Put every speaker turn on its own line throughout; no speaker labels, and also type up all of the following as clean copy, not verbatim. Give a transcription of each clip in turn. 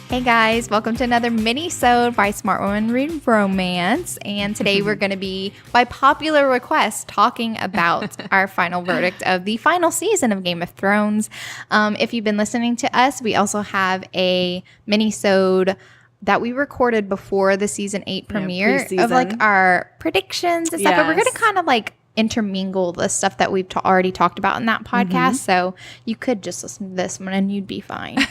Hey guys, welcome to another Minisode by Smart Woman Read Romance. And today we're going to be, by popular request, talking about our final verdict of the final season of Game of Thrones. If you've been listening to us, we also have a Minisode that we recorded before the season 8 premiere of like our predictions and stuff. But we're going to kind of like intermingle the stuff that we've already talked about in that podcast. So you could just listen to this one and you'd be fine.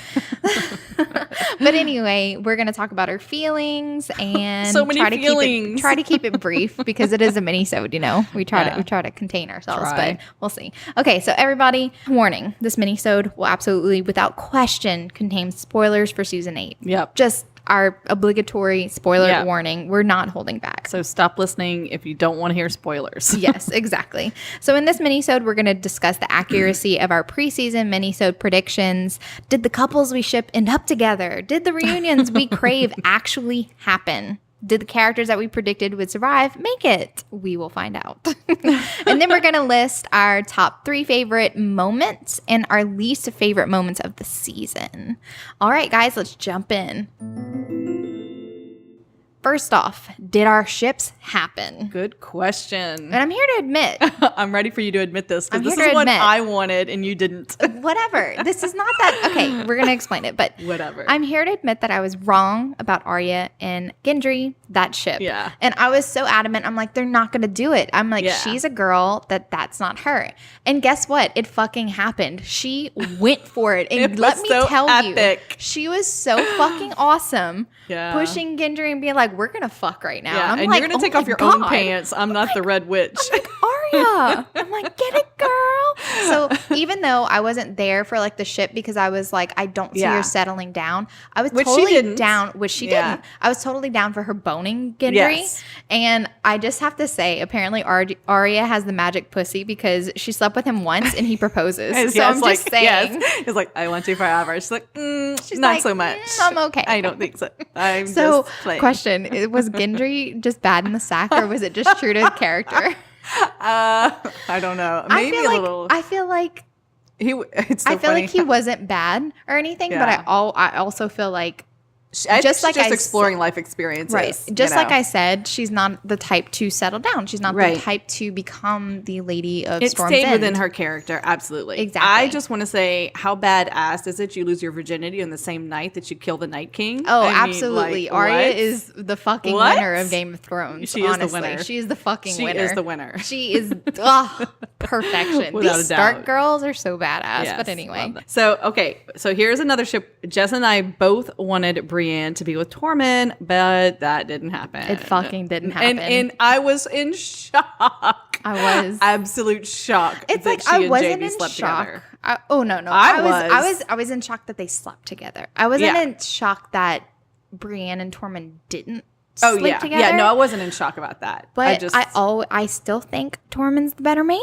But anyway, we're going to talk about our feelings and
so many feelings.
Try to keep it brief because it is a mini-sode, you know. We try to contain ourselves, but we'll see. Okay, so everybody, warning. This mini-sode will absolutely, without question, contain spoilers for season 8.
Yep.
Just our obligatory spoiler warning. We're not holding back.
So stop listening if you don't want to hear spoilers.
Yes, exactly. So in this mini-sode, we're going to discuss the accuracy of our preseason mini-sode predictions. Did the couples we ship end up together? Did the reunions we crave actually happen? Did the characters that we predicted would survive make it? We will find out. And then we're going to list our top 3 favorite moments and our least favorite moments of the season. All right, guys, let's jump in. First off, did our ships happen?
Good question.
And I'm here to admit.
I'm ready for you to admit this because this is what I wanted and you didn't.
Whatever. This is not that. Okay, we're going to explain it, but
whatever.
I'm here to admit that I was wrong about Arya and Gendry, that ship.
Yeah.
And I was so adamant. I'm like, they're not going to do it. I'm like, she's a girl that's not her. And guess what? It fucking happened. She went for it. And let me tell you, she was so fucking awesome.
Yeah.
Pushing Gendry and being like, we're going to fuck right now.
Yeah, and
like,
you're going to take off your own pants. I'm not the Red Witch.
I'm like, Arya. I'm like, get it, girl. So even though I wasn't there for like the ship because I was like, I don't see her settling down. I was totally down, which she didn't. I was totally down for her boning Gendry. Yes. And I just have to say, apparently Arya has the magic pussy because she slept with him once and he proposes. So I'm just saying. Yes.
He's like, I want you forever. She's like, she's not
like,
so much.
I'm okay.
I don't think so. I'm just playing.
Question, was Gendry just bad in the sack or was it just true to character?
I don't know. Maybe a little.
I feel like he wasn't bad or anything, but I also feel like
just exploring life experiences.
Right. Just like I said, she's not the type to settle down. She's not the type to become the lady of Storm's End.
It stayed within her character. Absolutely.
Exactly.
I just want to say, how badass is it you lose your virginity on the same night that you kill the Night King?
Oh, absolutely. Arya is the fucking winner of Game of Thrones.
She is the winner.
She is the fucking winner.
She is the winner.
She is perfection.
Without
These
a doubt.
Stark girls are so badass. Yes, but anyway.
So here's another ship. Jess and I both wanted Brienne to be with Tormund, but that didn't happen.
It fucking didn't happen.
And I was in shock.
I was
absolute shock.
It's
that
like
she
I
and
wasn't
JB
in
slept
shock.
Together.
I was in shock that they slept together. I wasn't in shock that Brienne and Tormund didn't sleep together.
Yeah, no, I wasn't in shock about that.
But I still think Tormund's the better man.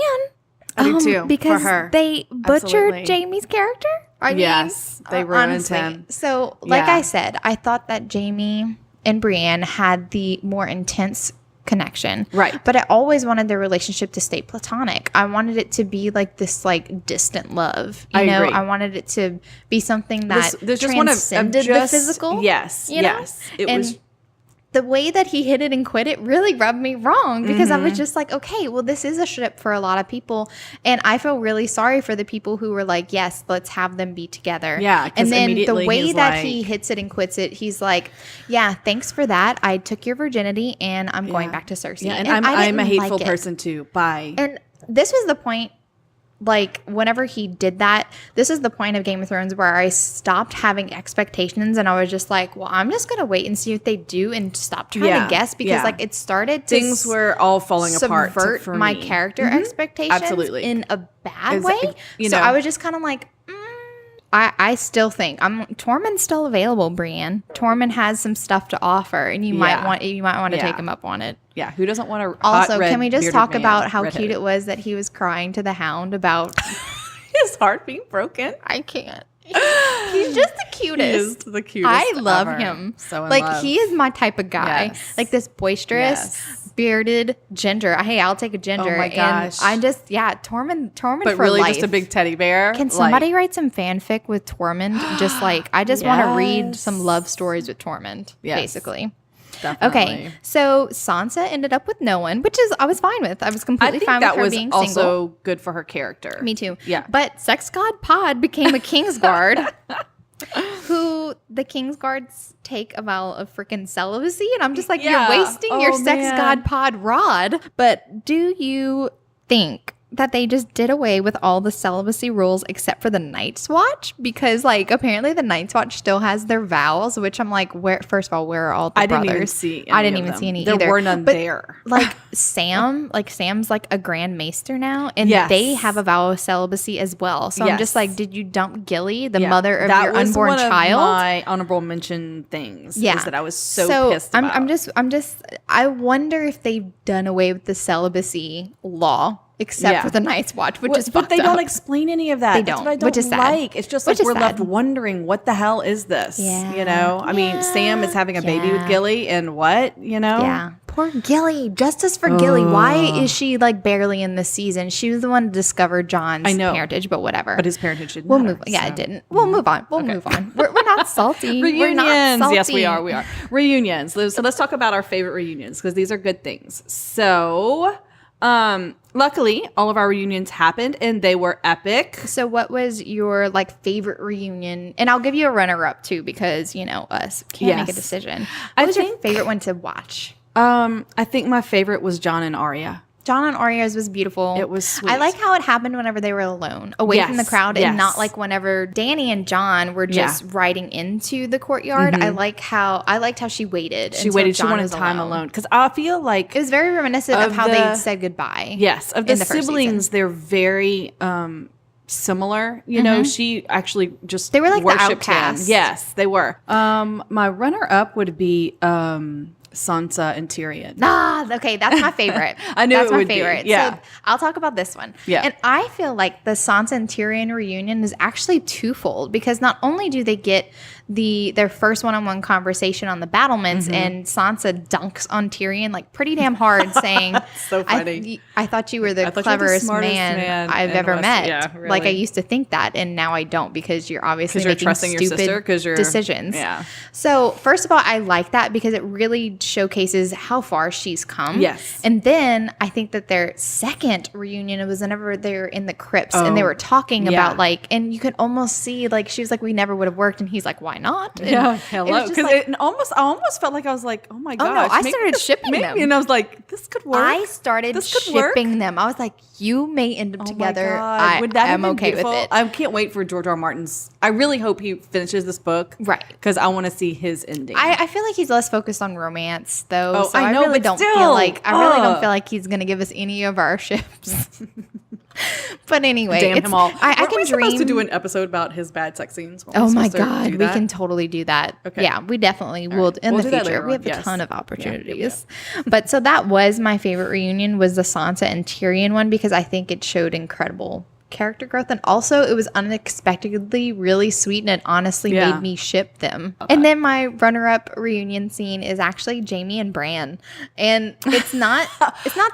I do too.
Because
for her.
they butchered Jaime's character.
Yes, they ruined him.
So, like I said, I thought that Jaime and Brienne had the more intense connection.
Right.
But I always wanted their relationship to stay platonic. I wanted it to be like this like distant love. You know,
agree.
I wanted it to be something that transcended the physical.
Yes. Yes.
It was the way that he hit it and quit it really rubbed me wrong because I was just like, okay, well, this is a ship for a lot of people. And I feel really sorry for the people who were like, yes, let's have them be together.
Yeah.
And then the way that he hits it and quits it, he's like, yeah, thanks for that. I took your virginity and I'm going back to Cersei.
Yeah, and I'm a hateful person too. Bye.
And this was the point. Like, whenever he did that, this is the point of Game of Thrones where I stopped having expectations and I was just like, well, I'm just going to wait and see what they do and stop trying to guess because, like, it started to
things were all falling apart
subvert my character expectations in a bad way. So I was just kind of like, I still think Tormund's still available, Brienne. Tormund has some stuff to offer, and you might want to take him up on it.
Yeah, who doesn't want to?
Also, can we just talk about how cute it was that he was crying to the Hound about
his heart being broken?
I can't. He's just the cutest. He is
the cutest.
I love him.
So in
like
love.
He is my type of guy.
Yes.
Like this boisterous, spirited ginger. Hey, I'll take a ginger.
Oh my gosh.
And I just, Tormund
But
for
really
life.
just a big teddy bear.
Can somebody write some fanfic with Tormund? Just like, I just want to read some love stories with Tormund, basically.
Definitely.
Okay, so Sansa ended up with no one, which is I was fine with. I was completely fine with her being single.
That was also good for her character.
Me too.
Yeah.
But Sex God Pod became a Kingsguard. Who the Kingsguards take a vow of freaking celibacy, and I'm just like, you're wasting your Sex God Pod rod. But do you think that they just did away with all the celibacy rules except for the Night's Watch? Because like apparently the Night's Watch still has their vows, which I'm like, where? First of all, where are all the brothers? I didn't even see any
there
either.
Were none there.
Like Sam's like a Grand Maester now, and they have a vow of celibacy as well. So I'm just like, did you dump Gilly, the mother of your unborn child? That was one of my
honorable mention things. Yeah, is that I was so pissed about.
I'm just. I wonder if they've done away with the celibacy law. Except for the Night's Watch, which is fucked up.
But they don't explain any of that. That's what I don't
which is
like. It's just like we're left wondering, what the hell is this?
Yeah.
You know? I mean, Sam is having a baby with Gilly, and what? You know?
Yeah. Poor Gilly. Justice for Gilly. Why is she like barely in this season? She was the one to discover John's parentage, but whatever.
But his parentage didn't
matter.
Move on.
Yeah, it didn't. We'll move on. We'll move on. We're not salty.
Reunions.
We're not salty.
Yes, we are. We are. Reunions. So let's talk about our favorite reunions, because these are good things. So... luckily, all of our reunions happened and they were epic.
So what was your like favorite reunion? And I'll give you a runner-up too, because you know us can't make a decision. What was your favorite one to watch?
I think my favorite was John and Arya.
John and Arya's was beautiful.
It was sweet.
I like how it happened whenever they were alone, away from the crowd, and not like whenever Dany and John were just riding into the courtyard. I liked how she waited.
She waited. She wanted time alone, because I feel like
it was very reminiscent of how they said goodbye.
Yes, of the siblings, they're very similar. You know, she actually just
they were like the
worshipped
outcasts.
him. Yes, they were. My runner up would be Sansa and Tyrion.
Okay, that's my favorite.
I knew
that's
it
my
would
favorite.
Be. Yeah,
so I'll talk about this one.
Yeah,
and I feel like the Sansa and Tyrion reunion is actually twofold, because not only do they get their first one-on-one conversation on the battlements, and Sansa dunks on Tyrion like pretty damn hard, saying,
"So funny.
I thought you were the cleverest man I've ever met.
Yeah, really.
Like I used to think that, and now I don't, because you're obviously making
trusting
stupid
your sister,
decisions."
Yeah.
So first of all, I like that because it really showcases how far she's come.
Yes.
And then I think that their second reunion was whenever they were in the crypts and they were talking about like, and you could almost see like she was like, we never would have worked, and he's like, why not? And
hello. Because I almost felt like I was like, oh my gosh.
Oh no, I started shipping them.
And I was like, this could work.
I started shipping them. I was like, you may end up together.
Would that
I'm okay with it.
I can't wait for George R. R. Martin's. I really hope he finishes this book.
Right.
Because I want to see his ending.
I feel like he's less focused on romance though.
Oh,
so
I know,
really
but
don't
still,
feel like really don't feel like he's gonna give us any of our ships. But anyway,
damn him all.
I can
we
dream.
Supposed to do an episode about his bad sex scenes?
Oh my god, we can totally do that. Okay. Yeah, we definitely will in the future. We have a ton of opportunities. But so that was my favorite reunion, was the Sansa and Tyrion one, because I think it showed incredible character growth, and also it was unexpectedly really sweet, and it honestly made me ship them. And then my runner-up reunion scene is actually Jaime and Bran, and it's not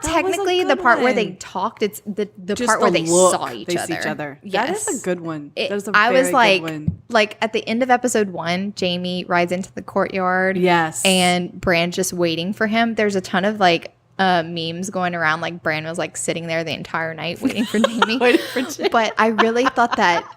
technically the part where they talked, it's the part where they saw each other.
Yes. That is a good one.
I was like, at the end of episode 1, Jaime rides into the courtyard, and Bran's just waiting for him. There's a ton of like memes going around, like Bran was like sitting there the entire night waiting for Jaime. But I really thought that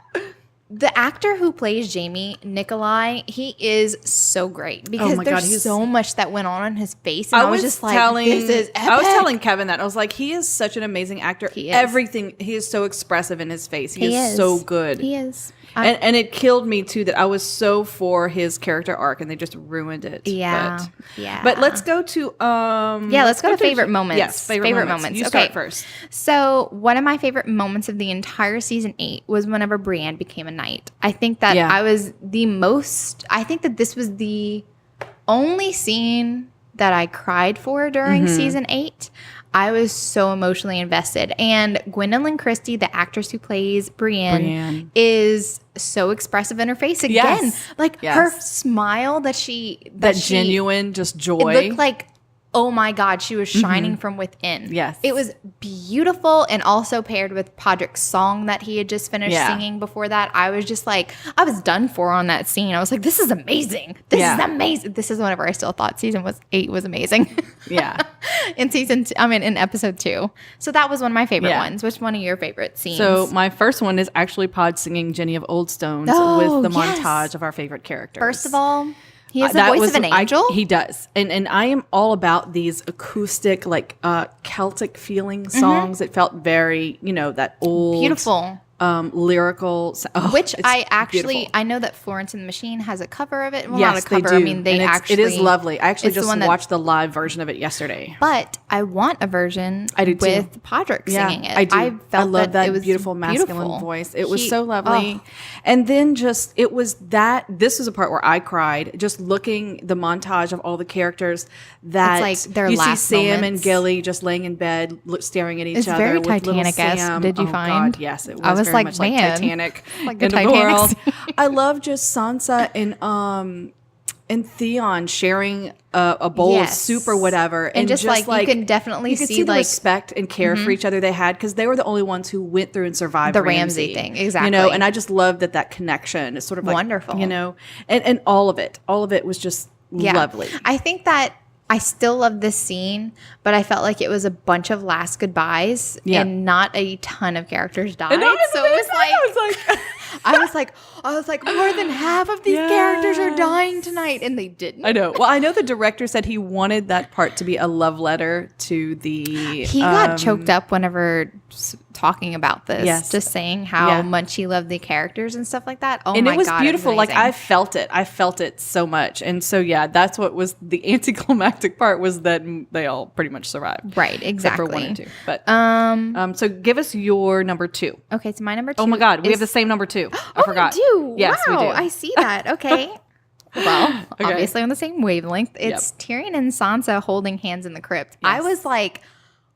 the actor who plays Jaime, Nikolai, he is so great, because there's so much that went on his face, and I was just like, this is epic.
I was telling Kevin that I was like, he is such an amazing actor. He is so expressive in his face. He is so good.
He is.
And it killed me too that I was so for his character arc and they just ruined it. But let's go to
let's go to favorite moments.
Yes, favorite moments. You start first.
So one of my favorite moments of the entire season 8 was whenever Brienne became a knight. I think that I think that this was the only scene that I cried for during season 8. I was so emotionally invested. And Gwendolyn Christie, the actress who plays Brienne, is so expressive in her face again. Her smile that genuine just joy. It looked like oh my God, she was shining from within.
Yes.
It was beautiful, and also paired with Podrick's song that he had just finished singing before that. I was just like, I was done for on that scene. I was like, this is amazing. This is amazing. This is whenever I still thought season 8 was amazing.
Yeah.
in episode 2. So that was one of my favorite ones. Which one of your favorite scenes?
So my first one is actually Pod singing Jenny of Old Stones with the montage of our favorite characters.
First of all, he has the voice of an angel.
He does. And I am all about these acoustic, like Celtic feeling songs. It felt very, that old.
Beautiful.
Lyrical.
Which I know that Florence and the Machine has a cover of it. Well,
yes,
not a cover.
They do.
I mean, it
is lovely. I actually just watched the live version of it yesterday.
But I want a version with Podrick singing it.
I do. I love that beautiful masculine voice. It was so lovely. And then this is a part where I cried, just looking the montage of all the characters that
it's like their
you
last
see Sam
moments.
and Gilly just laying in bed, staring at each
it's
other.
Very
with little
Titanic-esque.
Sam.
Did you find?
God, yes, it was.
I was
very
like,
much
man,
like Titanic.
Like the Titanic.
I love just Sansa and Theon sharing a bowl of soup or whatever,
and just like you can definitely see
the respect and care for each other they had, because they were the only ones who went through and survived
the Ramsay thing, exactly.
And I just love that connection is sort of like
wonderful,
and all of it was just lovely.
I think that I still love this scene, but I felt like it was a bunch of last goodbyes and not a ton of characters died. So it was I was like, more than half of these characters are dying tonight, and they didn't.
I know. Well, I know the director said he wanted that part to be a love letter to the.
He got choked up whenever talking about this.
Yes.
Just saying how much he loved the characters and stuff like that. Oh,
and
my God.
It was beautiful.
Like,
I felt it. I felt it so much. And so, that's what was the anticlimactic part, was that they all pretty much survived.
Right. Exactly.
Except for 1 and 2. But, so give us your number 2.
Okay. So my number 2.
Oh my God. We have the same number 2. I forgot.
We do.
Yes,
wow,
we do.
I see that. Okay. Well, obviously on the same wavelength. It's Tyrion and Sansa holding hands in the crypt. I was like,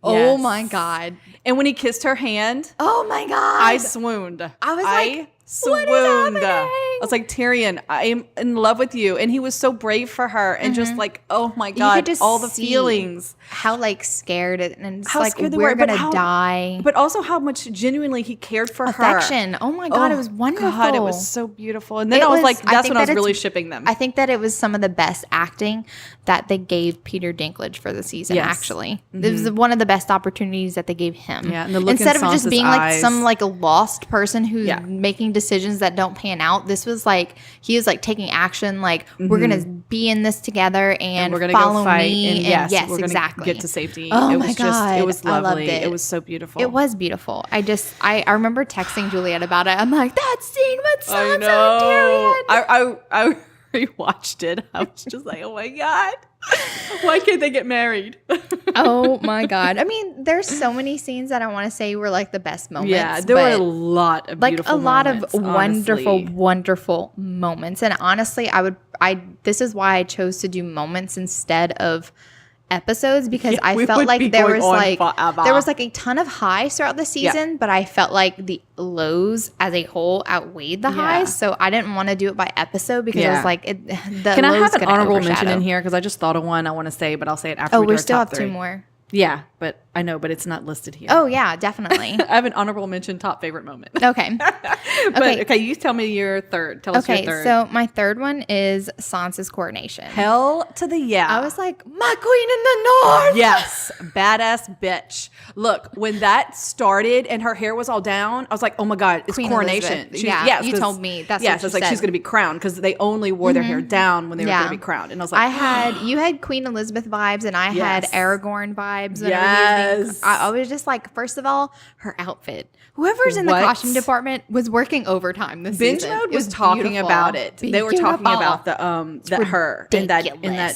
oh my God.
And when he kissed her hand,
oh my God,
I swooned.
I was like,
swooned.
What is happening?
I was like, Tyrion, I am in love with you. And he was so brave for her, and just like, oh my God, all the feelings.
How scared and it's
how
like
scared
we're going to die.
But also how much genuinely he cared for
Affection.
her.
Oh my God, it was wonderful.
God, it was so beautiful. And then I was like, that's when I was really shipping them.
I think that it was some of the best acting that they gave Peter Dinklage for the season, actually. It was one of the best opportunities that they gave him.
Yeah, and the look
instead
in
of just
Sansa's
being
eyes.
some lost person who's making decisions that don't pan out. This was he was taking action, we're gonna be in this together and
we're gonna
follow
go fight,
me.
and
yes,
we're
exactly.
gonna get to safety.
Oh
it
my
was
God,
it was lovely.
I loved it.
It was so beautiful.
It was beautiful. I remember texting Juliet about it. I'm like, that scene with Sansa and Tyrion.
I rewatched it. I was just like, oh my God. Why can't they get married?
Oh my God. I mean, there's so many scenes that I want to say were the best moments.
Yeah, there were a lot of beautiful moments,
wonderful moments. And honestly, this is why I chose to do moments instead of episodes, because I felt like there was a ton of highs throughout the season, but I felt like the lows as a whole outweighed the highs, so I didn't want to do it by episode, because it was
Can I have an honorable mention in here, because I just thought of one I want to say, but I'll say it after we do our
still
top
have
3.
2 more.
Yeah, but I know, but it's not listed here.
Oh yeah, definitely.
I have an honorable mention, top favorite moment.
Okay.
Okay, you tell me your third. Tell us your third.
So my third one is Sansa's coronation.
Hell to the yeah.
I was like, my queen in the north.
Yes, badass bitch. Look, when that started and her hair was all down, I was like, oh my God, it's
Queen
coronation.
You told me. That's what
it's like she's going to be crowned, because they only wore their hair down when they were going to be crowned. And I was like,
you had Queen Elizabeth vibes, and I had Aragorn vibes.
Yes.
I was just like, first of all, her outfit. Whoever's in the costume department was working overtime this season.
Binge Mode was talking about it. They were talking about the her in that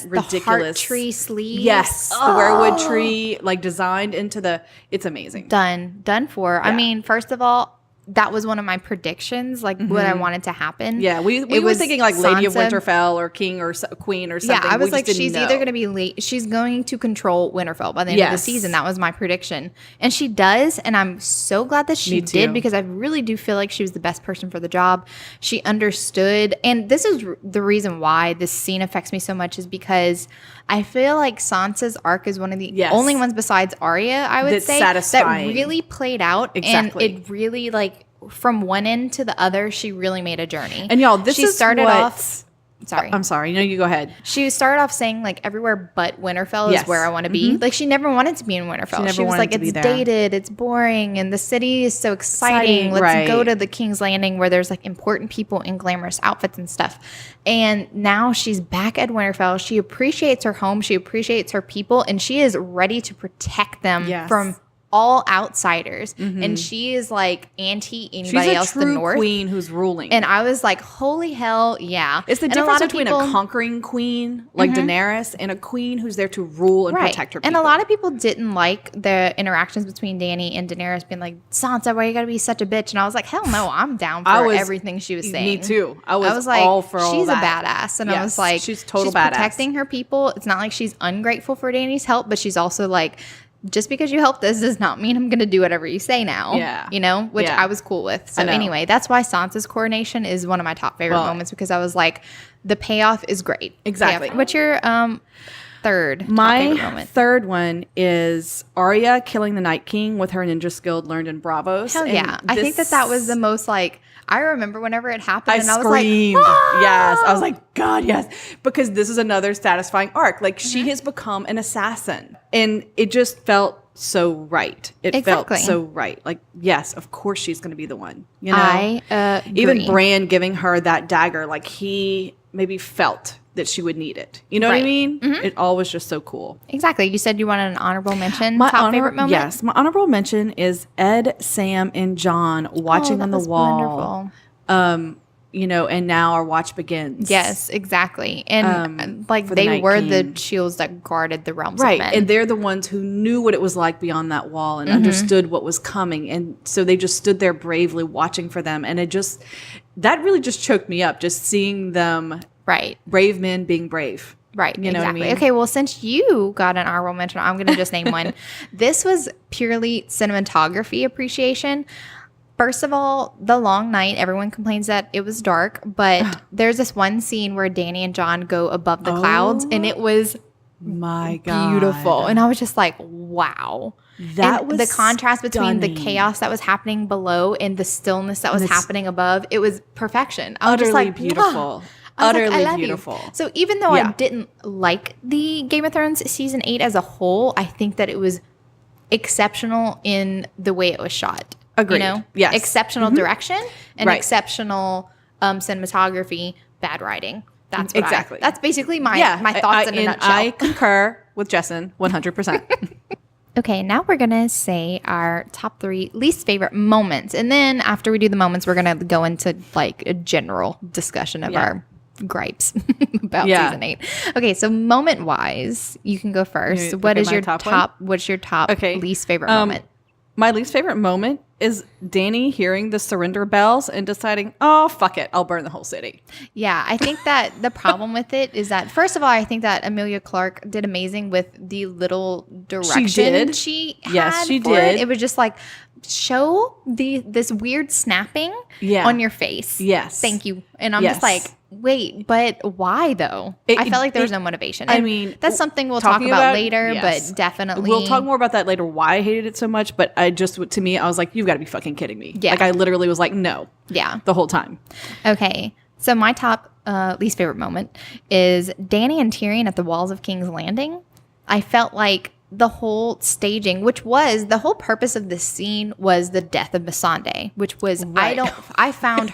ridiculous
the heart tree sleeves.
Yes, the werewood tree designed into the. It's amazing.
Done for. Yeah. I mean, first of all, that was one of my predictions, like what I wanted to happen.
Yeah, we were thinking like Lady of Winterfell or King or Queen or something.
Yeah, I was like, she's either going to be late. She's going to control Winterfell by the end of the season. That was my prediction. And she does. And I'm so glad that she did, because I really do feel like she was the best person for the job. She understood. And this is the reason why this scene affects me so much, is because I feel like Sansa's arc is one of the only ones besides Arya, I would say,
satisfying.
That really played out.
Exactly.
And it really, like, from one end to the other, she really made a journey.
And y'all, this
she
is
started off. Sorry.
I'm sorry. No, you go ahead.
She started off saying, like, everywhere but Winterfell is where I want to be. Like, she never wanted to be in Winterfell. She was like, it's dated, it's boring, and the city is so exciting. Let's go to the King's Landing where there's, like, important people in glamorous outfits and stuff. And now she's back at Winterfell. She appreciates her home. She appreciates her people. And she is ready to protect them from all outsiders, and she is like anti anybody else in the north.
She's a true queen who's ruling.
And I was like, holy hell, yeah.
It's the difference between a conquering queen like Daenerys and a queen who's there to rule and protect her people.
And a lot of people didn't like the interactions between Dany and Daenerys being like, Sansa, why you gotta be such a bitch? And I was like, hell no, I'm down for everything she was saying.
Me too. I was
like,
all for all
she's
that.
A badass. And I was like,
she's badass.
Protecting her people. It's not like she's ungrateful for Dany's help, but she's also like, just because you help this does not mean I'm going to do whatever you say now.
Yeah.
You know, which I was cool with. So anyway, that's why Sansa's coronation is one of my top favorite moments, because I was like, the payoff is great.
Exactly.
Payoff. What's your third
My
moment?
Third one is Arya killing the Night King with her ninja skill learned in Bravos.
Hell yeah. I think that was the most, like, I remember whenever it happened,
I screamed.
Was like, ah!
Yes. I was like, God, yes. Because this is another satisfying arc. Like, she has become an assassin. And it just felt so right. It felt so right. Like, yes, of course she's going to be the one. You know?
I agree.
Even Bran giving her that dagger, like, he maybe felt that she would need it. You know what I mean? It all was just so cool.
Exactly. You said you wanted an honorable mention. Top favorite moment?
Yes. My honorable mention is Ed, Sam, and John watching on the wall.
Wonderful.
You know, and now our watch begins.
Yes, exactly. And like they were the shields that guarded the realms of men.
And they're the ones who knew what it was like beyond that wall and understood what was coming. And so they just stood there bravely watching for them. And that really just choked me up, just seeing them. Right. Brave men being brave.
Right.
You know what I mean?
Okay, well, since you got an honorable mention, I'm going to just name one. This was purely cinematography appreciation. First of all, the long night, everyone complains that it was dark, but there's this one scene where Dany and Jon go above the clouds, and it was beautiful. And I was just like, wow. That was the contrast between the chaos that was happening below and the stillness that was happening above. It was perfection. I was just like,
beautiful.
Wow.
Utterly beautiful.
So even though I didn't like the Game of Thrones season 8 as a whole, I think that it was exceptional in the way it was shot.
Agreed.
You know?
Yes.
Exceptional direction and exceptional cinematography, bad writing. That's what that's basically my thoughts in a nutshell.
I concur with Jessin 100%.
Okay, now we're going to say our top 3 least favorite moments. And then after we do the moments, we're going to go into like a general discussion of our gripes about season 8. Okay, so moment wise, you can go first. What's your top least favorite moment?
My least favorite moment is Dany hearing the surrender bells and deciding, oh, fuck it, I'll burn the whole city.
Yeah, I think that the problem with it is that, first of all, I think that Emilia Clarke did amazing with the little direction she had. She did. It was just like, show this weird snapping on your face.
Yes.
Thank you. And I'm just like, wait, but why though? I felt like there was no motivation. And
I mean,
that's something we'll talk about later, but definitely.
We'll talk more about that later, why I hated it so much, but to me, I was like, you've got to be fucking kidding me. Yeah. Like I literally was like, no. Yeah. The whole time.
Okay. So my top least favorite moment is Dany and Tyrion at the walls of King's Landing. I felt like the whole staging, which was the whole purpose of this scene, was the death of Missandei, which was, I found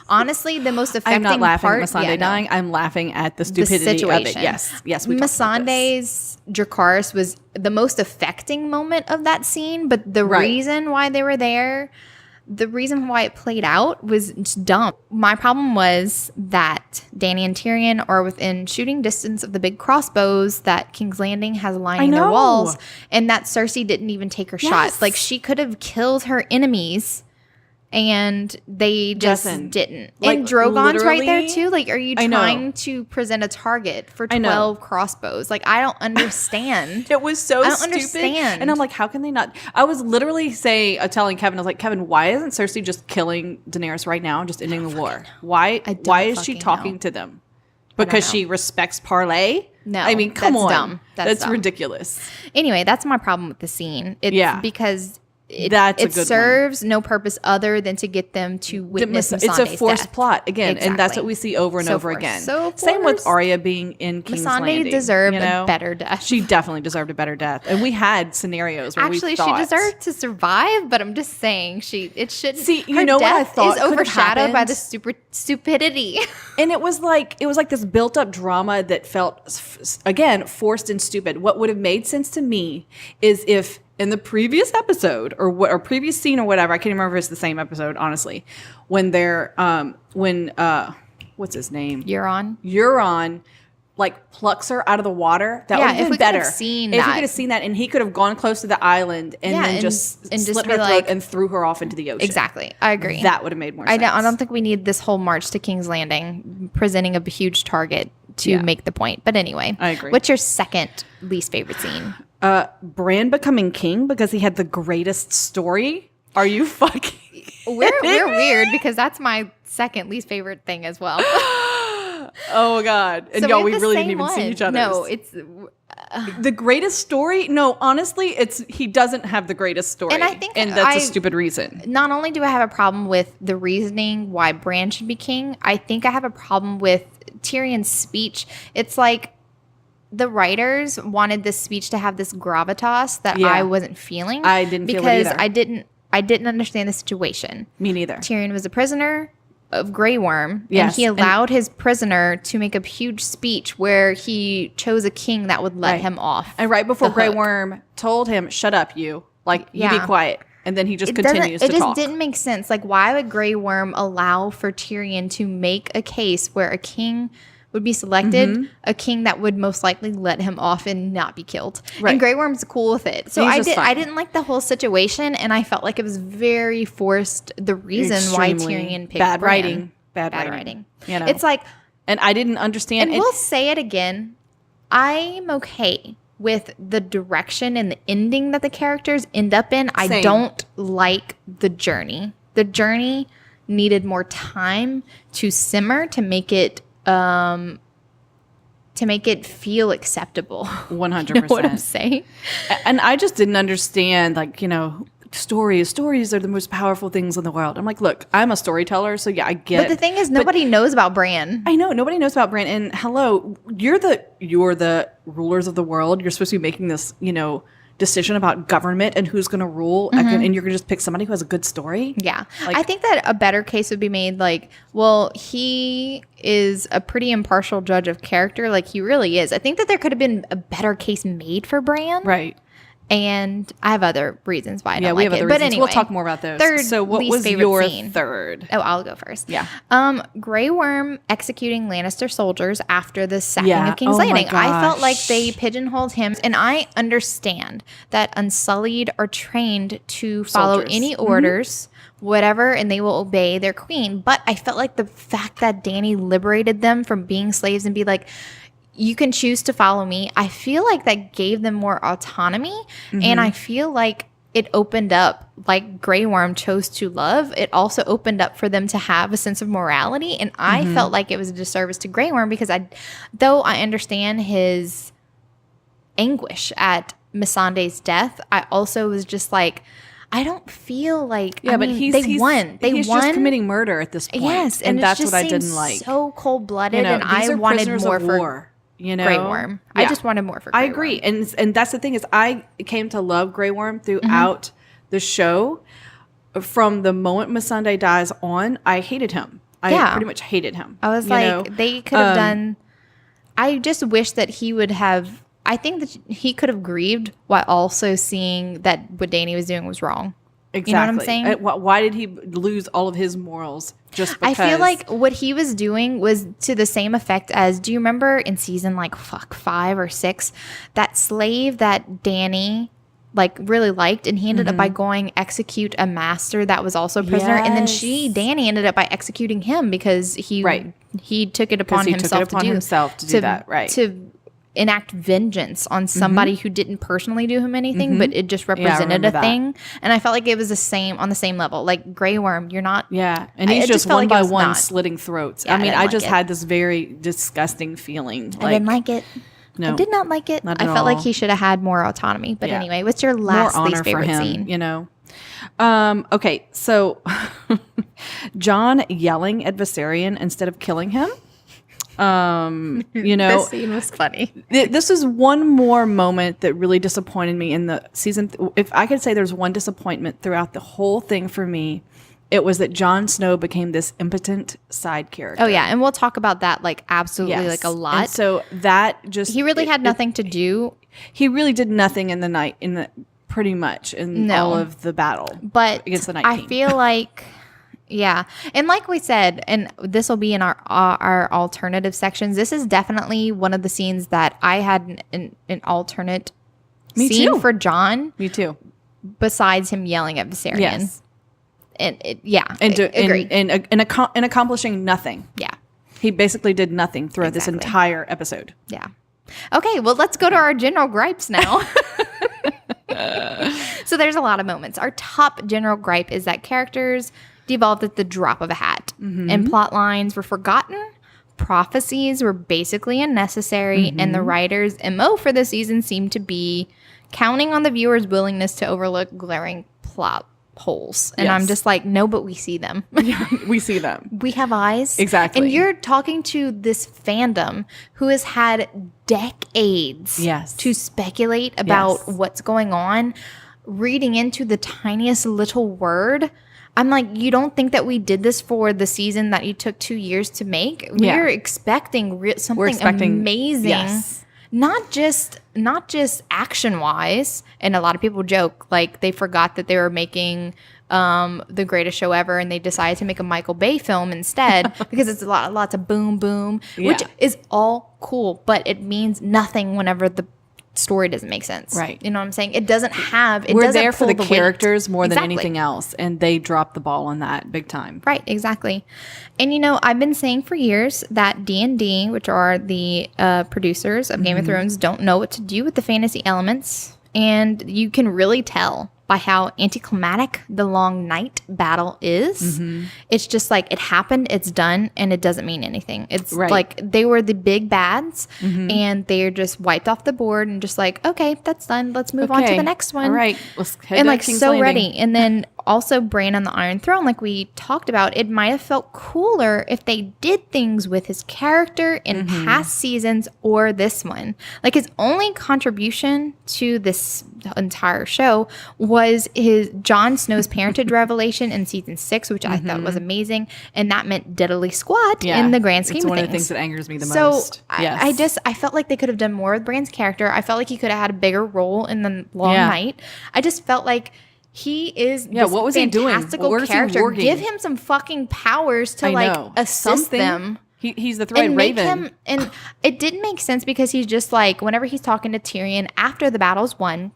honestly the most affecting part.
I'm not laughing at Missandei dying. I'm laughing at the stupidity of it. Yes. We
Missandei's Dracarys was the most affecting moment of that scene, but the reason why they were there, the reason why it played out was just dumb. My problem was that Dany and Tyrion are within shooting distance of the big crossbows that King's Landing has lining their walls, and that Cersei didn't even take her shot. Like, she could have killed her enemies and they just didn't.
Like,
and Drogon's right there
literally,
too. Like, are you trying to present a target for 12 crossbows? Like, I don't understand.
It was so
I don't
stupid.
understand.
And I'm like, how can they not? I was literally telling Kevin, I was like, Kevin, why isn't Cersei just killing Daenerys right now and just ending the war? Why is she talking to them? Because she respects Parlay?
No,
I mean, come on.
Dumb. That's dumb.
Ridiculous.
Anyway, that's my problem with the scene. It's because it serves no purpose other than to get them to witness Missandei's
It's a forced
death.
plot again, and that's what we see over and over again. Same with Arya being in King's Landing.
Missandei deserved a better death.
She definitely deserved a better death, and we had scenarios where we thought
she deserved to survive. But I'm just saying it shouldn't.
See, you know what I thought
is overshadowed by the stupidity.
And it was like this built up drama that felt again forced and stupid. What would have made sense to me is if in the previous episode or previous scene or whatever, I can't remember if it's the same episode, honestly, when they're what's his name? Euron like plucks her out of the water. That would have been better. If we could have seen that and he could have gone close to the island and then just slit her throat and threw her off into the ocean.
Exactly. I agree.
That would have made more sense.
I don't think we need this whole march to King's Landing presenting a huge target to make the point. But anyway,
I agree.
What's your second least favorite scene?
Bran becoming king because he had the greatest story. Are you fucking
We're weird because that's my second least favorite thing as well.
Oh God. And y'all, we really didn't even see each other.
No, it's
the greatest story. No, honestly, he doesn't have the greatest story.
And I think
that's a stupid reason.
Not only do I have a problem with the reasoning why Bran should be king, I think I have a problem with Tyrion's speech. It's like the writers wanted this speech to have this gravitas that I wasn't feeling.
I didn't feel it either.
Because I didn't understand the situation.
Me neither.
Tyrion was a prisoner of Grey Worm, and he allowed his prisoner to make a huge speech where he chose a king that would let him off.
And right before Grey Worm told him, "Shut up, you you be quiet," and then he just continues to talk.
It just didn't make sense. Like, why would Grey Worm allow for Tyrion to make a case where a king would be selected, a king that would most likely let him off and not be killed. Right. And Grey Worm's cool with it. So I didn't like the whole situation, and I felt like it was very forced, the reason why Tyrion picked
bad
Bran.
writing. Bad writing. You know?
It's like,
and I didn't understand.
And we'll say it again. I'm okay with the direction and the ending that the characters end up in. Same. I don't like the journey. The journey needed more time to simmer to make it feel acceptable.
100%.
You know what I'm saying?
And I just didn't understand, stories are the most powerful things in the world. I'm like, look, I'm a storyteller, so yeah, I get it.
But the thing is, nobody knows about Bran.
I know, nobody knows about Bran. And hello, you're the rulers of the world. You're supposed to be making this, decision about government and who's going to rule, and you're going to just pick somebody who has a good story.
Yeah. I think that a better case would be made he is a pretty impartial judge of character. Like, he really is. I think that there could have been a better case made for Bran.
Right.
And I have other reasons why I don't like it.
Yeah, we have other reasons.
But anyway,
we'll talk more about those. So what was your third?
Oh, I'll go first.
Yeah.
Grey Worm executing Lannister soldiers after the sacking of King's Landing. I felt like they pigeonholed him. And I understand that Unsullied are trained to follow any orders, whatever, and they will obey their queen. But I felt like the fact that Dany liberated them from being slaves and be like, you can choose to follow me. I feel like that gave them more autonomy. And I feel like it opened up, like Grey Worm chose to love, it also opened up for them to have a sense of morality. And I felt like it was a disservice to Grey Worm because though I understand his anguish at Missandei's death, I also was just like, I don't feel like
they won. He's just committing murder at this point.
Yes,
and that's what I didn't like.
So cold-blooded, and I wanted more for war. Grey Worm. Yeah. I just wanted more for Grey Worm.
I agree. And that's the thing is I came to love Grey Worm throughout the show. From the moment Missandei dies on, I hated him. I pretty much hated him.
I was they could have done... I just wish that he would have... I think that he could have grieved while also seeing that what Dany was doing was wrong.
Exactly.
You know what I'm saying?
Why did he lose all of his morals just because?
I feel like what he was doing was to the same effect as, do you remember in season 5 or 6, that slave that Dany like really liked, and he ended up by going execute a master that was also a prisoner, and then Danny ended up by executing him because he took it upon himself to do that, right? To enact vengeance on somebody who didn't personally do him anything, but it just represented a thing. And I felt like it was on the same level. Like Grey Worm, you're not.
Yeah, and he's just one by one slitting throats. Yeah, I mean, I just had this very disgusting feeling.
I didn't like it.
No,
I did not like it. I felt like he should have had more autonomy. But anyway, what's your least favorite scene?
You know. Okay, so Jon yelling at Viserion instead of killing him. You know,
this scene was funny.
This is one more moment that really disappointed me in the season. If I could say there's one disappointment throughout the whole thing for me, it was that Jon Snow became this impotent side character.
Oh yeah, and we'll talk about that like absolutely like a lot.
And so that just
he really had nothing to do.
He really did nothing in the night pretty much in all of the battle,
but
against the Night King.
I feel like. Yeah. And like we said, and this will be in our alternative sections, this is definitely one of the scenes that I had an alternate scene for Jon.
Me too.
Besides him yelling at Viserion.
Yes.
And
accomplishing nothing.
Yeah.
He basically did nothing throughout this entire episode.
Yeah. Okay, well, let's go to our general gripes now. So there's a lot of moments. Our top general gripe is that characters devolved at the drop of a hat, and plot lines were forgotten, prophecies were basically unnecessary, and the writers' MO for the season seemed to be counting on the viewer's willingness to overlook glaring plot holes. And I'm just like, no, but we see them.
We see them.
We have eyes.
Exactly.
And you're talking to this fandom who has had decades to speculate about what's going on, reading into the tiniest little word. I'm like, you don't think that we did this for the season that you took 2 years to make? We're expecting something amazing. Yes. Not just action wise. And a lot of people joke like they forgot that they were making The Greatest Show Ever, and they decided to make a Michael Bay film instead because it's lots of boom boom, which is all cool, but it means nothing whenever the story doesn't make sense.
Right.
You know what I'm saying? It doesn't have.
We're there for the characters more than anything else, and they dropped the ball on that big time.
Right. Exactly. And you know, I've been saying for years that D&D, which are the producers of Game of Thrones, don't know what to do with the fantasy elements, and you can really tell by how anticlimactic the long night battle is. It's just like it happened, it's done, and it doesn't mean anything. It's like they were the big bads, and they're just wiped off the board and just like, okay, that's done. Let's move on to the next one.
All right. Let's head
and
to
like
King's
so
Landing.
ready. And then also Bran on the Iron Throne, like we talked about, it might have felt cooler if they did things with his character in past seasons or this one. Like his only contribution to this entire show was his Jon Snow's parentage revelation in season 6, which I thought was amazing, and that meant diddly squat in the grand scheme of things.
It's one of the things that angers me the most.
I felt like they could have done more with Bran's character. I felt like he could have had a bigger role in the long night. I just felt like he is this
what was he doing?
fantastical character. Give him some fucking powers to assist them.
He's the Thread Raven.
And it didn't make sense because he's just like, whenever he's talking to Tyrion after the battle's won,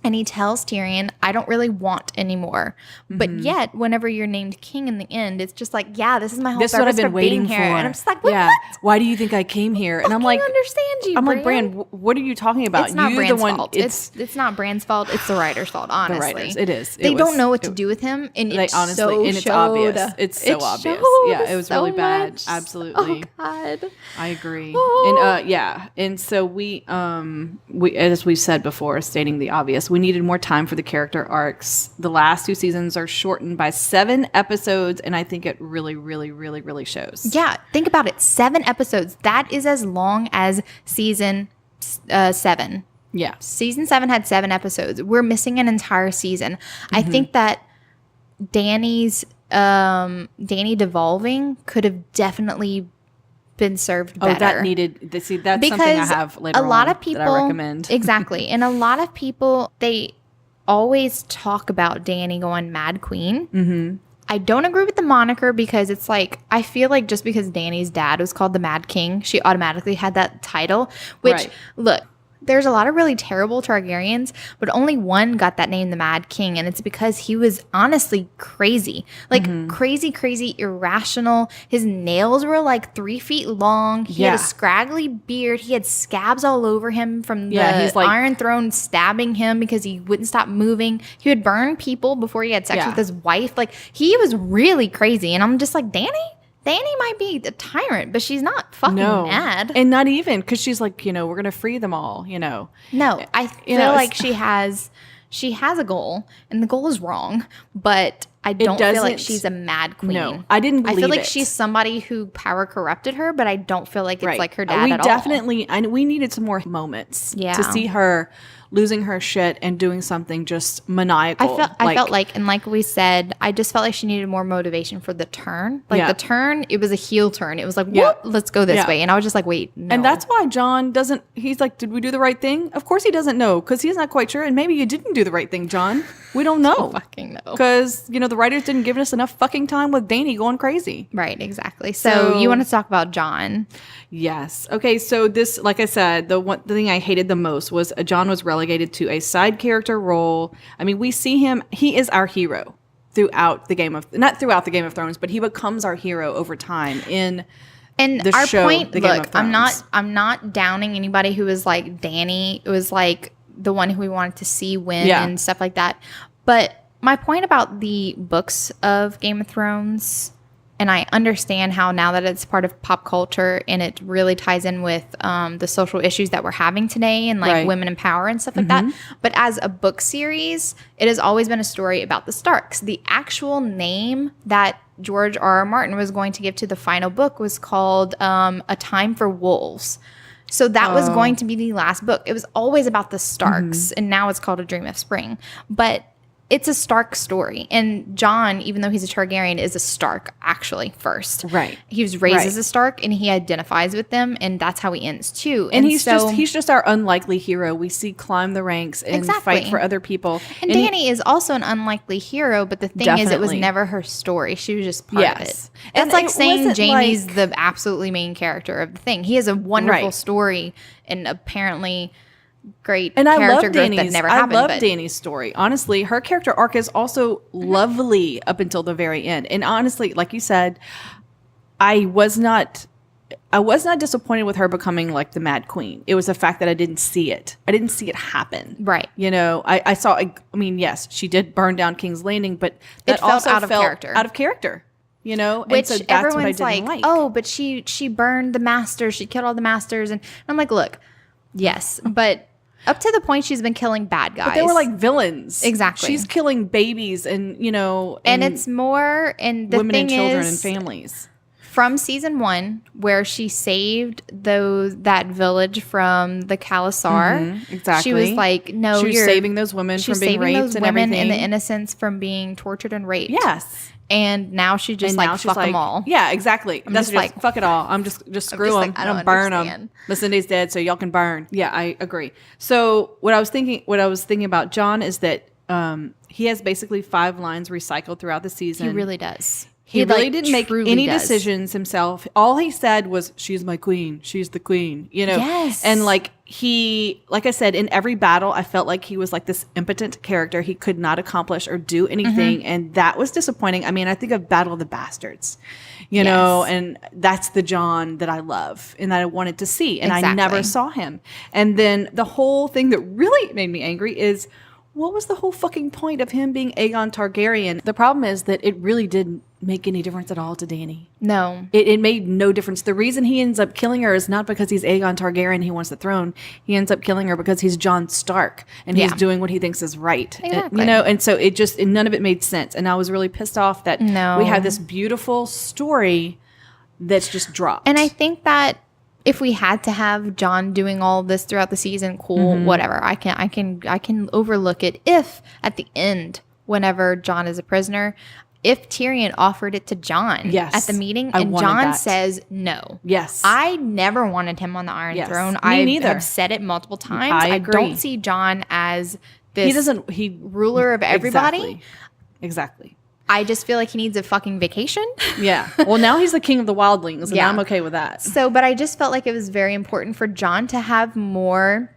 and he tells Tyrion, I don't really want anymore. But yet, whenever you're named king in the end, it's just like, yeah, this is my whole purpose
I've been
for being
waiting
here.
for.
And I'm just like, what?
Why do you think I came here? And I'm like,
understand you,
I'm
Bran.
like, Bran, what are you talking about?
It's not
You're
Bran's
the one,
fault. It's not Bran's fault. It's the writer's fault, honestly.
The writers. It is.
They don't know what to do with him. And it's
it's obvious. It's so obvious. Yeah, it was really bad. Absolutely.
Oh, God.
I agree. And and so we as we said before, stating the obvious, we needed more time for the character arcs. The last 2 seasons are shortened by 7 episodes, and I think it really, really, really, really shows.
Yeah, think about it. 7 episodes. That is as long as season 7.
Yeah.
Season 7 had 7 episodes. We're missing an entire season. I think that Danny devolving could have definitely been served better.
Oh, that needed. That's because something I have later on.
A lot of people
that I recommend.
Exactly, and a lot of people they always talk about Danny going Mad Queen. I don't agree with the moniker because it's like, I feel like just because Danny's dad was called the Mad King, she automatically had that title. Which, look, there's a lot of really terrible Targaryens, but only one got that name, the Mad King, and it's because he was honestly crazy. Like, crazy, irrational. His nails were like 3 feet long. He had a scraggly beard. He had scabs all over him from the Iron Throne stabbing him because he wouldn't stop moving. He would burn people before he had sex with his wife. Like, he was really crazy, and I'm just like, Dany might be the tyrant, but she's not fucking mad.
And not even, because she's like, we're going to free them all, No,
I feel like she has a goal, and the goal is wrong, but I don't feel like she's a mad queen.
No, I didn't believe it.
I feel like she's somebody who power corrupted her, but I don't feel like it's like her dad at all.
We needed some more moments to see her losing her shit and doing something just maniacal.
I felt like, and like we said, I just felt like she needed more motivation for the turn. Like the turn, it was a heel turn. It was like, whoop, let's go this way. And I was just like, wait, no.
And that's why Jon doesn't, he's like, did we do the right thing? Of course he doesn't know, because he's not quite sure. And maybe you didn't do the right thing, Jon. We don't know.
Don't fucking know.
Because, the writers didn't give us enough fucking time with Dany going crazy.
Right, exactly. So you want to talk about Jon.
Yes. Okay, so this, like I said, the thing I hated the most was Jon was relegated to a side character role. I mean, we see him, he is our hero throughout the not throughout the Game of Thrones, but he becomes our hero over time in the
our
show,
point,
the Game of Thrones.
I'm not downing anybody who was like Dany. It was like the one who we wanted to see win and stuff like that. But my point about the books of Game of Thrones, and I understand how now that it's part of pop culture and it really ties in with the social issues that we're having today and like women in power and stuff like that. But as a book series, it has always been a story about the Starks. The actual name that George R.R. Martin was going to give to the final book was called A Time for Wolves. So that was going to be the last book. It was always about the Starks, and now it's called A Dream of Spring. But it's a Stark story. And Jon, even though he's a Targaryen, is a Stark actually first. Right. He was raised as a Stark, and he identifies with them, and that's how he ends too.
And he's just our unlikely hero. We see climb the ranks and fight for other people.
And Dany is also an unlikely hero, but the thing is, it was never her story. She was just part of it. That's like saying Jaime's the absolutely main character of the thing. He has a wonderful story, and apparently great character growth that never happened.
I love Dany's story. Honestly, her character arc is also lovely up until the very end. And honestly, like you said, I was not disappointed with her becoming like the Mad Queen. It was the fact that I didn't see it. I didn't see it happen.
Right.
I saw, I mean, yes, she did burn down King's Landing, but that also felt out of character.
Which
and so that's
everyone's like, oh, but she burned the masters. She killed all the masters. And I'm like, look, yes, but up to the point she's been killing bad guys.
But they were like villains.
Exactly.
She's killing babies and
it's more, and the
women
thing
and children
is,
and families.
From season 1, where she saved that village from the Khalasar.
Exactly.
She was like, no,
she was saving those women from being raped
those
and
women
everything.
and the innocents from being tortured and raped.
Yes.
And now she just fuck them all.
Yeah, exactly. That's just like, fuck it all. I'm just screw them.
I don't
burn them. Missandei's dead, so y'all can burn. Yeah, I agree. So what I was thinking about Jon is that he has basically 5 lines recycled throughout the season.
He really does.
He really didn't make any decisions himself. All he said was, "She's my queen. She's the queen."
Yes.
And like I said, in every battle, I felt like he was like this impotent character. He could not accomplish or do anything, and that was disappointing. I mean, I think of Battle of the Bastards, know, and that's the Jon that I love and that I wanted to see, and I never saw him. And then the whole thing that really made me angry is, what was the whole fucking point of him being Aegon Targaryen? The problem is that it really didn't make any difference at all to Dany.
No.
It made no difference. The reason he ends up killing her is not because he's Aegon Targaryen, he wants the throne. He ends up killing her because he's Jon Stark, and he's doing what he thinks is right.
Exactly.
And so none of it made sense. And I was really pissed off that we had this beautiful story that's just dropped.
And I think that if we had to have Jon doing all of this throughout the season, cool, whatever. I can overlook it if at the end, whenever Jon is a prisoner, if Tyrion offered it to Jon at the meeting, and Jon says no.
Yes.
I never wanted him on the Iron Throne.
Me neither.
I've said it multiple times.
I agree.
don't see Jon as this ruler of everybody.
Exactly.
I just feel like he needs a fucking vacation.
Yeah. Well, now he's the king of the wildlings, and I'm okay with that.
So, but I just felt like it was very important for Jon to have more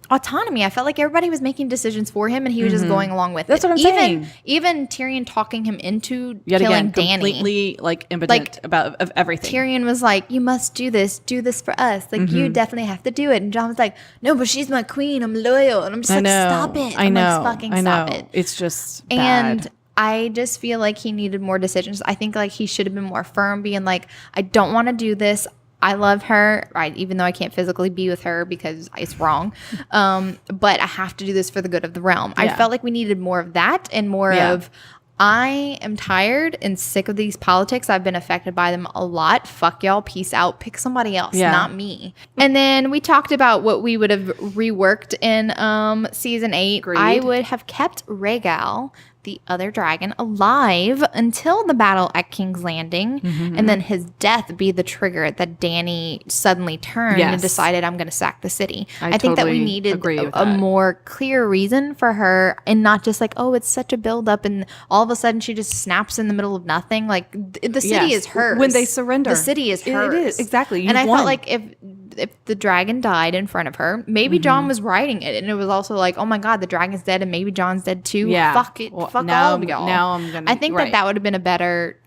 autonomy. I felt like everybody was making decisions for him and he was just going along with
That's
it.
what I'm saying.
Even Tyrion talking him into
Yet
killing
again,
Dany.
completely like impotent of everything.
Tyrion was like, you must do this for us. Like, you definitely have to do it. And Jon was like, no, but she's my queen. I'm loyal. And I'm just stop it.
I know.
Like, fucking stop it.
It's just
bad. And I just feel like he needed more decisions. I think like he should have been more firm, being like, I don't want to do this. I love her, right? Even though I can't physically be with her because it's wrong. But I have to do this for the good of the realm. I felt like we needed more of that and more of, I am tired and sick of these politics. I've been affected by them a lot. Fuck y'all. Peace out. Pick somebody else, not me. And then we talked about what we would have reworked in season 8. Agreed. I would have kept Rhaegal, the other dragon, alive until the battle at King's Landing, and then his death be the trigger that Dany suddenly turned and decided, I'm going to sack the city. I think that we needed a more clear reason for her, and not just like, oh, it's such a buildup, and all of a sudden she just snaps in the middle of nothing. Like, the city is hers.
When they surrender.
The city is hers.
It is, exactly.
And I felt like if the dragon died in front of her, maybe Jon was riding it, and it was also like, oh my God, the dragon's dead, and maybe Jon's dead too. Fuck it. Well, fuck all of y'all.
Now I'm gonna.
I think that would have been a better.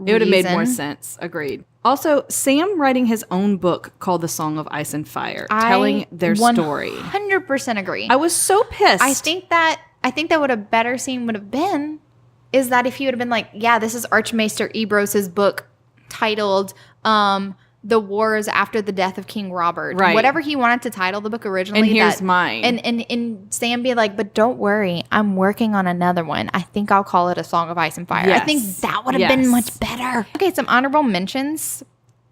It would have made more sense. Agreed. Also, Sam writing his own book called The Song of Ice and Fire, telling their story.
100% agree.
I was so pissed.
I think that what a better scene would have been is that if he would have been like, yeah, this is Archmaester Ebros's book titled The Wars After the Death of King Robert. Right. Whatever he wanted to title the book originally.
And here's mine.
And Sam be like, but don't worry, I'm working on another one. I think I'll call it A Song of Ice and Fire. Yes. I think that would have been much better. Okay, some honorable mentions.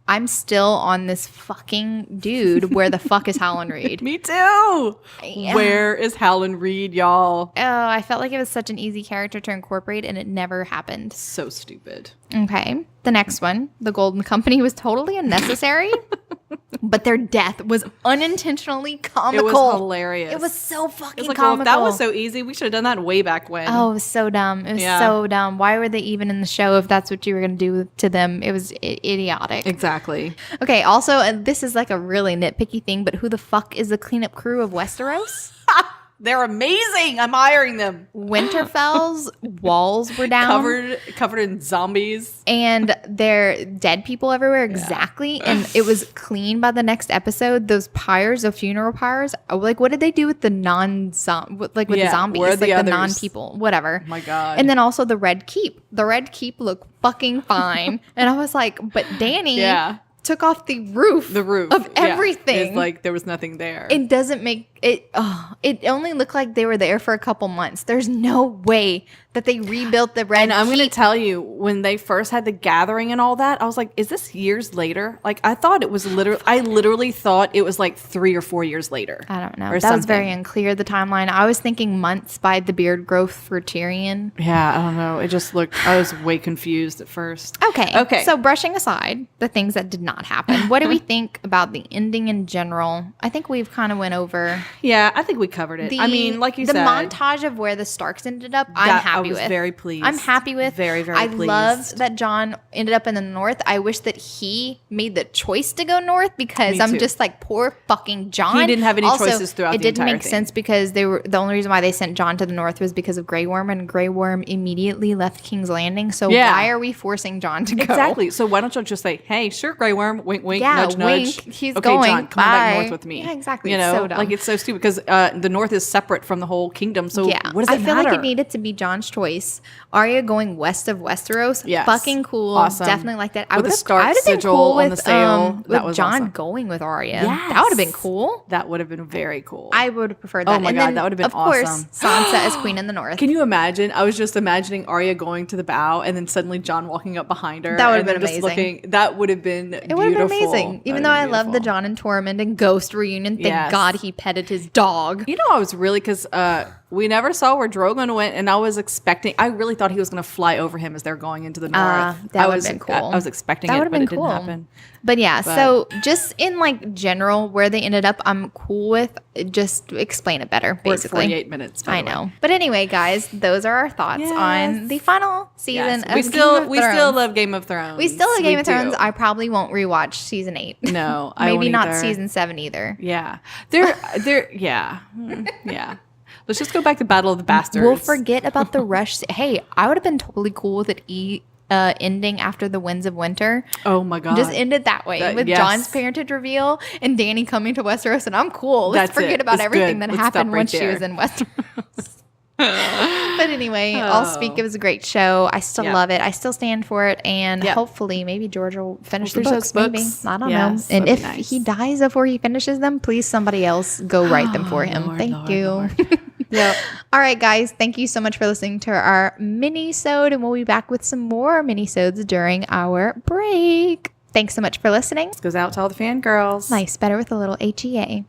I'm still on this fucking dude. Where the fuck is Howland Reed?
Me too. Yeah. Where is Howland Reed, y'all?
Oh, I felt like it was such an easy character to incorporate, and it never happened.
So stupid.
Okay. The next one, the Golden Company, was totally unnecessary, but their death was unintentionally comical.
It was hilarious.
It was so fucking
like,
comical.
Well, if that was so easy, we should have done that way back when.
Oh, it was so dumb. It was so dumb. Why were they even in the show if that's what you were going to do to them? It was idiotic.
Exactly.
Okay, also, and this is like a really nitpicky thing, but who the fuck is the cleanup crew of Westeros?
They're amazing. I'm hiring them.
Winterfell's walls were down.
Covered in zombies.
And there are dead people everywhere. Exactly. Yeah. And it was clean by the next episode. Those pyres, the funeral pyres. Like, what did they do with the the zombies?
Where are the others?
The non-people. Whatever.
Oh my God.
And then also the Red Keep. The Red Keep looked fucking fine. And I was like, but Dany took off the roof of everything.
It's like there was nothing there.
It doesn't make it. It only looked like they were there for a couple months. There's no way that they rebuilt the Red Keep.
And I'm going to tell you, when they first had the gathering and all that, I was like, is this years later? Like, I thought it was I literally thought it was like 3 or 4 years later.
I don't know. That was very unclear, the timeline. I was thinking months by the beard growth for Tyrion.
Yeah, I don't know. It just looked, I was way confused at first.
Okay. So brushing aside the things that did not happen, what do we think about the ending in general? I think we've kind of went over.
Yeah, I think we covered it. I mean, like you said.
The montage of where the Starks ended up, I'm happy with.
I was very pleased.
I'm happy with.
Very, very pleased.
I loved that Jon ended up in the north. I wish that he made the choice to go north because I'm just like, poor fucking Jon.
He didn't have any choices throughout the entire thing.
It didn't make sense because the only reason why they sent Jon to the north was because of Grey Worm, and Grey Worm immediately left King's Landing. So why are we forcing Jon to go?
Exactly. So why don't you just say, hey, sure, Grey Worm, wink, wink, nudge,
wink.
nudge.
He's
okay,
going.
Jon, come back north with me.
Yeah, exactly.
You know,
so dumb.
like it's so stupid because the north is separate from the whole kingdom. So what does it matter?
I feel like it needed to be Jon's choice. Arya going west of Westeros, fucking cool.
Awesome.
Definitely like that. I
would have been
cool
on the sail.
That was Jon going with Arya. Yes. That would have been cool.
That would have been very cool.
I would have preferred that.
Oh my God, that would have been awesome.
Of course, Sansa as queen in the north.
Can you imagine? I was just imagining Arya going to the bow and then suddenly Jon walking up behind her.
That would have been amazing.
That would have been beautiful.
It would have been amazing. Even though I love the Jon and Tormund and Ghost reunion. Thank God he petted his dog.
You know, I was really, because we never saw where Drogon went, and I was expecting. I really thought he was going to fly over him as they're going into the north.
That would have been cool.
I was expecting it, but it didn't happen.
But yeah, so just in like general where they ended up, I'm cool with. Just explain it better, basically.
We're at 48 minutes.
I know. But anyway, guys, those are our thoughts on the final season of Game of Thrones.
We still love Game of Thrones.
We still love Game of Thrones. I probably won't rewatch season 8.
No, I
maybe
won't
not
either.
season 7 either.
Yeah, yeah. Let's just go back to Battle of the Bastards.
We'll forget about the rush. Hey, I would have been totally cool with it ending after the Winds of Winter.
Oh my God.
Just end it that way with Jon's parentage reveal and Dany coming to Westeros, and I'm cool. Let's forget about everything that happened when she was in Westeros. But anyway, all speak, it was a great show. I still love it. I still stand for it, and hopefully maybe George will finish the books. Maybe. I don't know. And if he dies before he finishes them, please somebody else go write them for him. Thank you.
Yep.
All right, guys. Thank you so much for listening to our mini-sode, and we'll be back with some more mini-sodes during our break. Thanks so much for listening.
This goes out to all the fangirls.
Nice. Better with a little HEA.